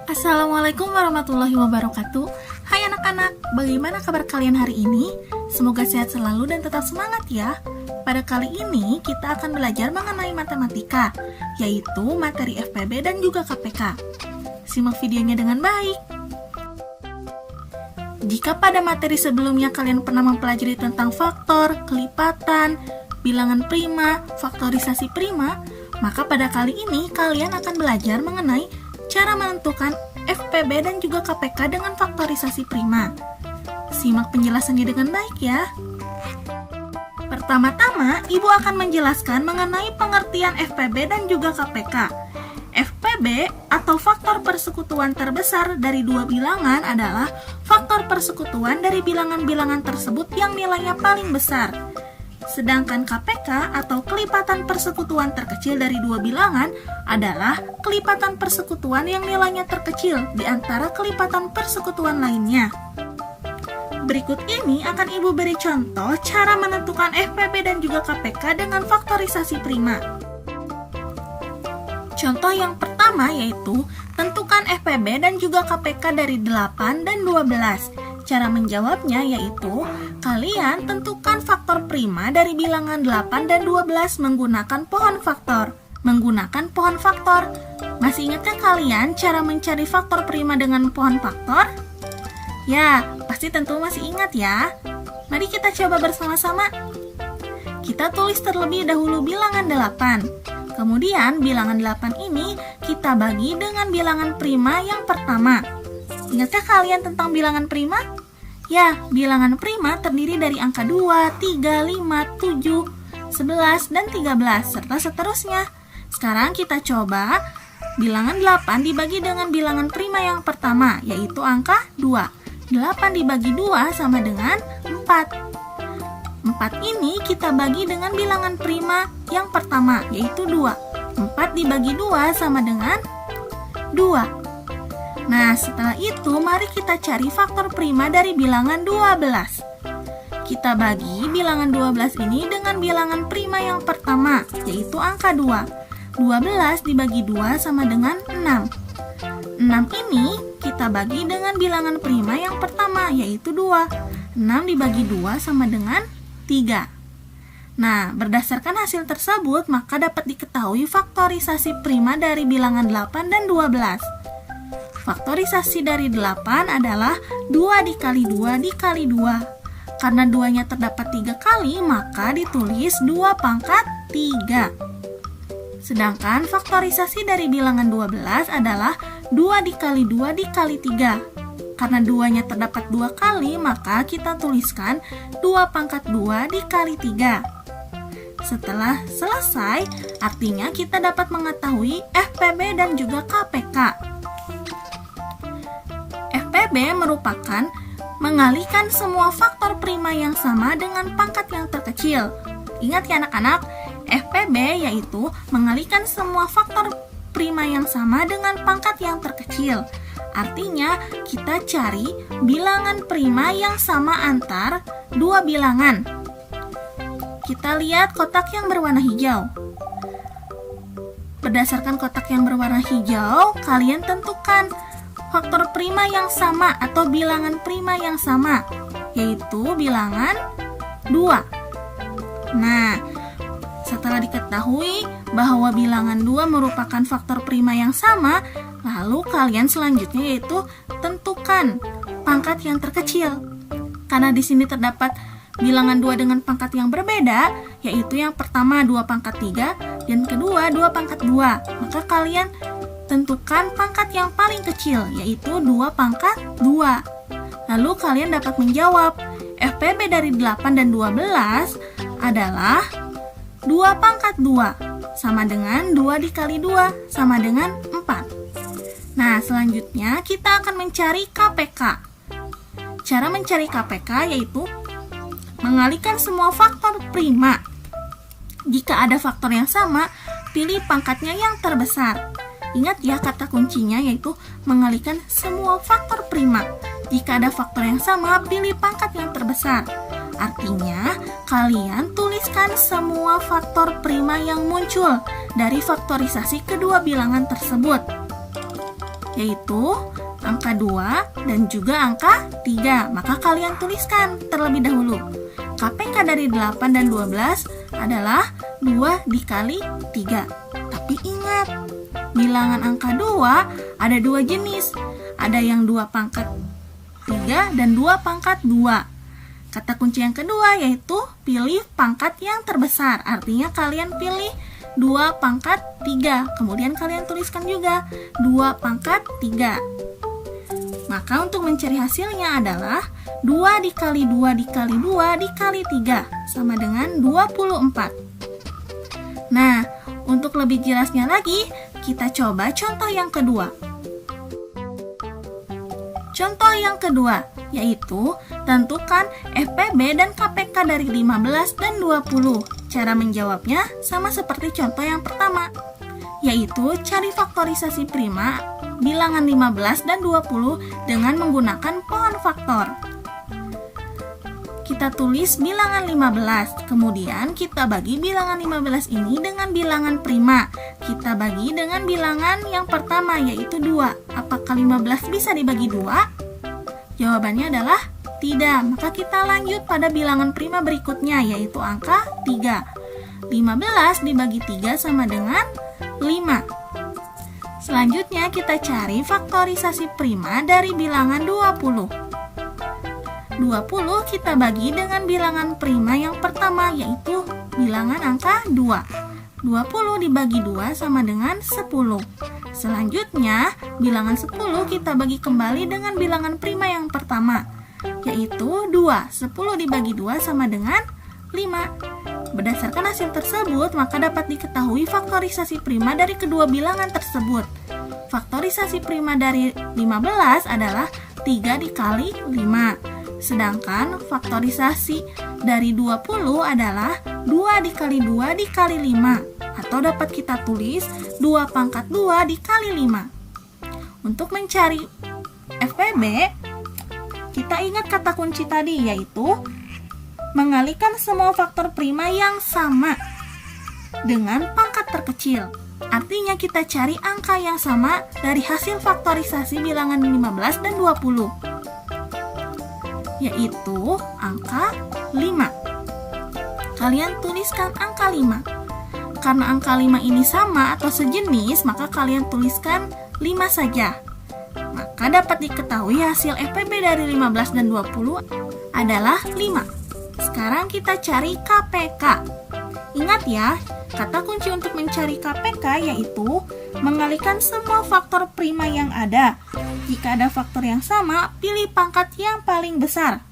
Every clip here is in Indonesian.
Assalamualaikum warahmatullahi wabarakatuh. Hai anak-anak, bagaimana kabar kalian hari ini? Semoga sehat selalu dan tetap semangat ya. Pada kali ini kita akan belajar mengenai matematika, yaitu materi FPB dan juga KPK. Simak videonya dengan baik. Jika pada materi sebelumnya kalian pernah mempelajari tentang faktor, kelipatan, bilangan prima, faktorisasi prima, maka pada kali ini kalian akan belajar mengenai cara menentukan FPB dan juga KPK dengan faktorisasi prima. Simak penjelasannya dengan baik ya. Pertama-tama, Ibu akan menjelaskan mengenai pengertian FPB dan juga KPK. FPB atau faktor persekutuan terbesar dari dua bilangan adalah faktor persekutuan dari bilangan-bilangan tersebut yang nilainya paling besar. Sedangkan KPK atau kelipatan persekutuan terkecil dari dua bilangan adalah kelipatan persekutuan yang nilainya terkecil di antara kelipatan persekutuan lainnya. Berikut ini akan Ibu beri contoh cara menentukan FPB dan juga KPK dengan faktorisasi prima. Contoh yang pertama yaitu tentukan FPB dan juga KPK dari 8 dan 12. Cara menjawabnya yaitu kalian tentukan faktor prima dari bilangan 8 dan 12 menggunakan pohon faktor. Masih ingatkah kalian cara mencari faktor prima dengan pohon faktor? Ya, pasti tentu masih ingat ya. Mari kita coba bersama-sama. Kita tulis terlebih dahulu bilangan 8. Kemudian bilangan 8 ini kita bagi dengan bilangan prima yang pertama. Ingatkah kalian tentang bilangan prima? Ya, bilangan prima terdiri dari angka 2, 3, 5, 7, 11, dan 13, serta seterusnya. Sekarang kita coba bilangan 8 dibagi dengan bilangan prima yang pertama, yaitu angka 2. 8 dibagi 2 sama dengan 4. 4 ini kita bagi dengan bilangan prima yang pertama, yaitu 2. 4 dibagi 2 sama dengan 2. Nah, setelah itu mari kita cari faktor prima dari bilangan 12. Kita bagi bilangan 12 ini dengan bilangan prima yang pertama, yaitu angka 2. 12 dibagi 2 sama dengan 6. 6 ini kita bagi dengan bilangan prima yang pertama, yaitu 2. 6 dibagi 2 sama dengan 3. Nah, berdasarkan hasil tersebut, maka dapat diketahui faktorisasi prima dari bilangan 8 dan 12. Faktorisasi dari 8 adalah 2 dikali 2 dikali 2. Karena 2-nya terdapat 3 kali, maka ditulis 2 pangkat 3. Sedangkan faktorisasi dari bilangan 12 adalah 2 dikali 2 dikali 3. Karena 2-nya terdapat 2 kali, maka kita tuliskan 2 pangkat 2 dikali 3. Setelah selesai, artinya kita dapat mengetahui FPB dan juga KPK. FPB merupakan mengalihkan semua faktor prima yang sama dengan pangkat yang terkecil. Ingat ya anak-anak, FPB yaitu mengalihkan semua faktor prima yang sama dengan pangkat yang terkecil. Artinya, kita cari bilangan prima yang sama antar dua bilangan. Kita lihat kotak yang berwarna hijau. Berdasarkan kotak yang berwarna hijau, kalian tentukan faktor prima yang sama atau bilangan prima yang sama, yaitu bilangan 2. Nah, setelah diketahui bahwa bilangan 2 merupakan faktor prima yang sama, lalu kalian selanjutnya yaitu tentukan pangkat yang terkecil. Karena di sini terdapat bilangan 2 dengan pangkat yang berbeda, yaitu yang pertama 2 pangkat 3 dan kedua 2 pangkat 2. Maka kalian tentukan pangkat yang paling kecil, yaitu 2 pangkat 2. Lalu kalian dapat menjawab, FPB dari 8 dan 12 adalah 2 pangkat 2, sama dengan 2 dikali 2, sama dengan 4. Nah, selanjutnya kita akan mencari KPK. Cara mencari KPK yaitu mengalihkan semua faktor prima. Jika ada faktor yang sama, pilih pangkatnya yang terbesar. Ingat ya kata kuncinya yaitu mengalihkan semua faktor prima. Jika ada faktor yang sama, pilih pangkat yang terbesar. Artinya, kalian tuliskan semua faktor prima yang muncul dari faktorisasi kedua bilangan tersebut. yaitu angka 2 dan juga angka 3. Maka kalian tuliskan terlebih dahulu. KPK dari 8 dan 12 adalah 2 dikali 3. Tapi ingat, bilangan angka 2 ada 2 jenis. Ada yang 2 pangkat 3 dan 2 pangkat 2. Kata kunci yang kedua yaitu pilih pangkat yang terbesar. Artinya kalian pilih 2 pangkat 3. Kemudian kalian tuliskan juga 2 pangkat 3. Maka untuk mencari hasilnya adalah 2 dikali 2 dikali 2 dikali 3 sama dengan 24. Nah, untuk lebih jelasnya lagi, kita coba contoh yang kedua. Contoh yang kedua, yaitu tentukan FPB dan KPK dari 15 dan 20. Cara menjawabnya sama seperti contoh yang pertama, yaitu cari faktorisasi prima bilangan 15 dan 20 dengan menggunakan pohon faktor. Kita tulis bilangan 15, kemudian kita bagi bilangan 15 ini dengan bilangan prima. Kita bagi dengan bilangan yang pertama yaitu 2. Apakah 15 bisa dibagi 2? Jawabannya adalah tidak. Maka kita lanjut pada bilangan prima berikutnya yaitu angka 3. 15 dibagi 3 sama dengan 5. Selanjutnya kita cari faktorisasi prima dari bilangan 20. 20 kita bagi dengan bilangan prima yang pertama yaitu bilangan angka 2. 20 dibagi 2 sama dengan 10. Selanjutnya, bilangan 10 kita bagi kembali dengan bilangan prima yang pertama yaitu 2. 10 dibagi 2 sama dengan 5. Berdasarkan hasil tersebut, maka dapat diketahui faktorisasi prima dari kedua bilangan tersebut. Faktorisasi prima dari 15 adalah 3 dikali 5. Sedangkan faktorisasi dari 20 adalah 2 dikali 2 dikali 5. Atau dapat kita tulis 2 pangkat 2 dikali 5. Untuk mencari FPB, kita ingat kata kunci tadi yaitu mengalihkan semua faktor prima yang sama dengan pangkat terkecil. Artinya kita cari angka yang sama dari hasil faktorisasi bilangan 15 dan 20. Yaitu angka 5. Kalian tuliskan angka 5. Karena angka 5 ini sama atau sejenis, maka kalian tuliskan 5 saja. Maka dapat diketahui hasil FPB dari 15 dan 20 adalah 5. Sekarang kita cari KPK. Ingat ya, kata kunci untuk mencari KPK yaitu mengalihkan semua faktor prima yang ada. Jika ada faktor yang sama, pilih pangkat yang paling besar.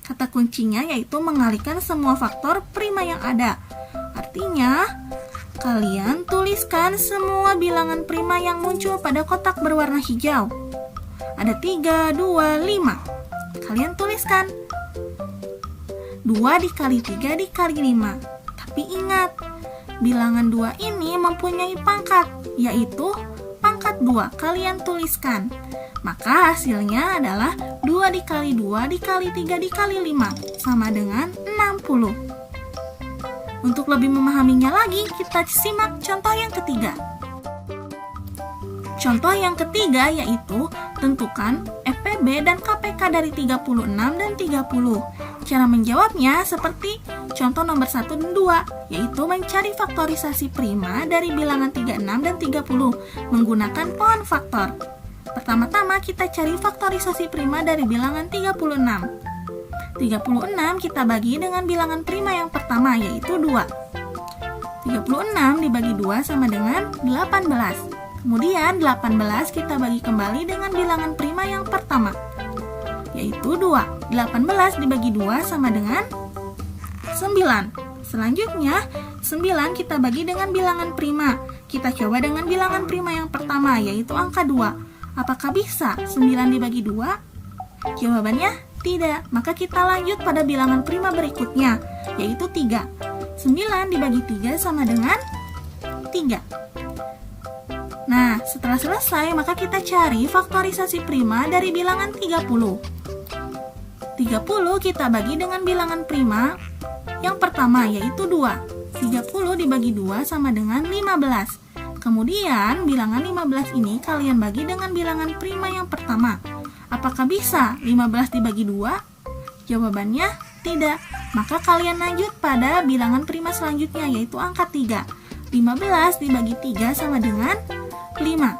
Kata kuncinya yaitu mengalihkan semua faktor prima yang ada. Artinya, kalian tuliskan semua bilangan prima yang muncul pada kotak berwarna hijau. Ada 3, 2, 5. Kalian tuliskan 2 dikali 3 dikali 5. Tapi ingat, bilangan 2 ini mempunyai pangkat, yaitu pangkat 2. Kalian tuliskan. Maka hasilnya adalah 2 dikali 2 dikali 3 dikali 5 sama dengan 60. Untuk lebih memahaminya lagi, kita simak contoh yang ketiga. Contoh yang ketiga yaitu tentukan FPB dan KPK dari 36 dan 30. Cara menjawabnya seperti contoh nomor 1 dan 2, yaitu mencari faktorisasi prima dari bilangan 36 dan 30 menggunakan pohon faktor. Pertama-tama kita cari faktorisasi prima dari bilangan 36. 36 kita bagi dengan bilangan prima yang pertama yaitu 2. 36 dibagi 2 sama dengan 18. Kemudian 18 kita bagi kembali dengan bilangan prima yang pertama yaitu 2. 18 dibagi 2 sama dengan 9. Selanjutnya 9 kita bagi dengan bilangan prima. Kita coba dengan bilangan prima yang pertama yaitu angka 2. Apakah bisa 9 dibagi 2? Jawabannya tidak. Maka kita lanjut pada bilangan prima berikutnya yaitu 3. 9 dibagi 3 sama dengan 3. Nah, setelah selesai maka kita cari faktorisasi prima dari bilangan 30. 30 kita bagi dengan bilangan prima yang pertama yaitu 2. 30 dibagi 2 sama dengan 15. Kemudian, bilangan 15 ini kalian bagi dengan bilangan prima yang pertama. Apakah bisa 15 dibagi 2? Jawabannya tidak. Maka kalian lanjut pada bilangan prima selanjutnya, yaitu angka 3. 15 dibagi 3 sama dengan 5.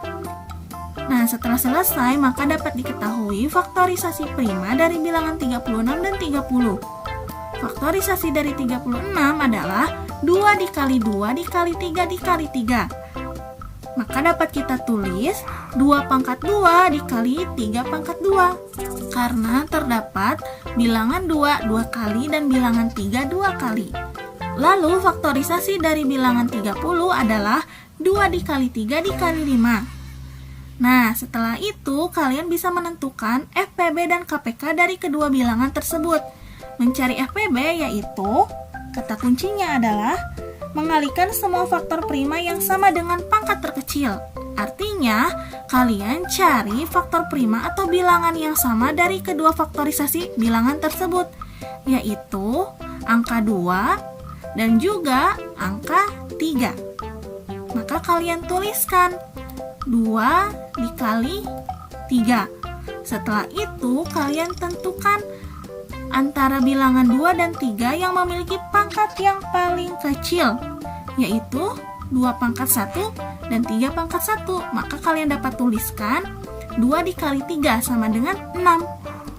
Nah, setelah selesai, maka dapat diketahui faktorisasi prima dari bilangan 36 dan 30. Faktorisasi dari 36 adalah 2 dikali 2 dikali 3 dikali 3. Maka dapat kita tulis 2 pangkat 2 dikali 3 pangkat 2. Karena terdapat bilangan 2 2 kali dan bilangan 3 2 kali. Lalu faktorisasi dari bilangan 30 adalah 2 dikali 3 dikali 5. Nah, setelah itu kalian bisa menentukan FPB dan KPK dari kedua bilangan tersebut. Mencari FPB yaitu, kata kuncinya adalah mengalihkan semua faktor prima yang sama dengan pangkat terkecil. Artinya, kalian cari faktor prima atau bilangan yang sama dari kedua faktorisasi bilangan tersebut, yaitu angka 2 dan juga angka 3. Maka kalian tuliskan 2 dikali 3. Setelah itu, kalian tentukan antara bilangan 2 dan 3 yang memiliki pangkat yang paling kecil, yaitu 2 pangkat 1 dan 3 pangkat 1. Maka kalian dapat tuliskan 2 dikali 3 sama dengan 6.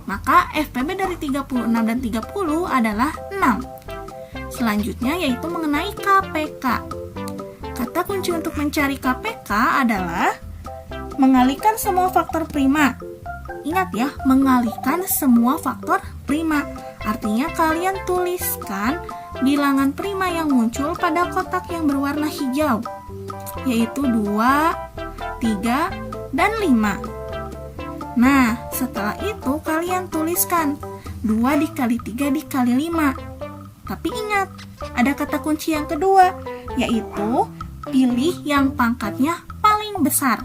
Maka FPB dari 36 dan 30 adalah 6. Selanjutnya yaitu mengenai KPK. Kata kunci untuk mencari KPK adalah mengalihkan semua faktor prima. Ingat ya, mengalihkan semua faktor prima. Artinya kalian tuliskan bilangan prima yang muncul pada kotak yang berwarna hijau, yaitu 2, 3, dan 5. Nah, setelah itu kalian tuliskan 2 dikali 3 dikali 5. Tapi ingat, ada kata kunci yang kedua, yaitu pilih yang pangkatnya paling besar.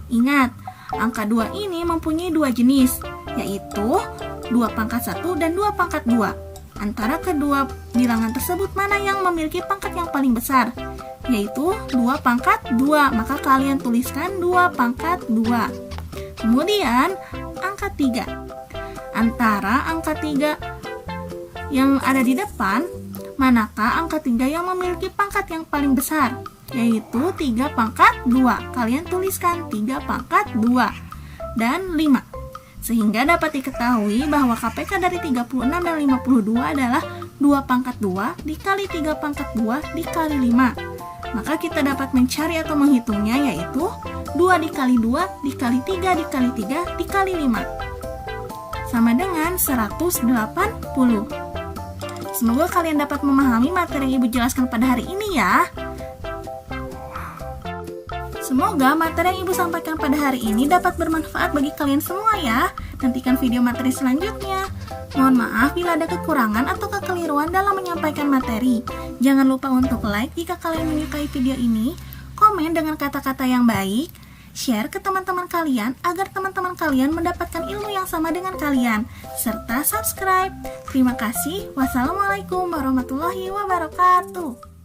Ingat, angka 2 ini mempunyai 2 jenis, yaitu 2 pangkat 1 dan 2 pangkat 2. Antara kedua bilangan tersebut mana yang memiliki pangkat yang paling besar? Yaitu 2 pangkat 2, maka kalian tuliskan 2 pangkat 2. Kemudian, angka 3. Antara angka 3 yang ada di depan, manakah angka 3 yang memiliki pangkat yang paling besar? Yaitu 3 pangkat 2. Kalian tuliskan 3 pangkat 2 dan 5. Sehingga dapat diketahui bahwa KPK dari 36 dan 52 adalah 2 pangkat 2 dikali 3 pangkat 2 dikali 5. Maka kita dapat mencari atau menghitungnya, yaitu 2 dikali 2 dikali 3 dikali 3 dikali 5 sama dengan 180. Semoga kalian dapat memahami materi yang Ibu jelaskan pada hari ini ya. Semoga materi yang Ibu sampaikan pada hari ini dapat bermanfaat bagi kalian semua ya. Nantikan video materi selanjutnya. Mohon maaf bila ada kekurangan atau kekeliruan dalam menyampaikan materi. Jangan lupa untuk like jika kalian menyukai video ini, komen dengan kata-kata yang baik, share ke teman-teman kalian agar teman-teman kalian mendapatkan ilmu yang sama dengan kalian, serta subscribe. Terima kasih. Wassalamualaikum warahmatullahi wabarakatuh.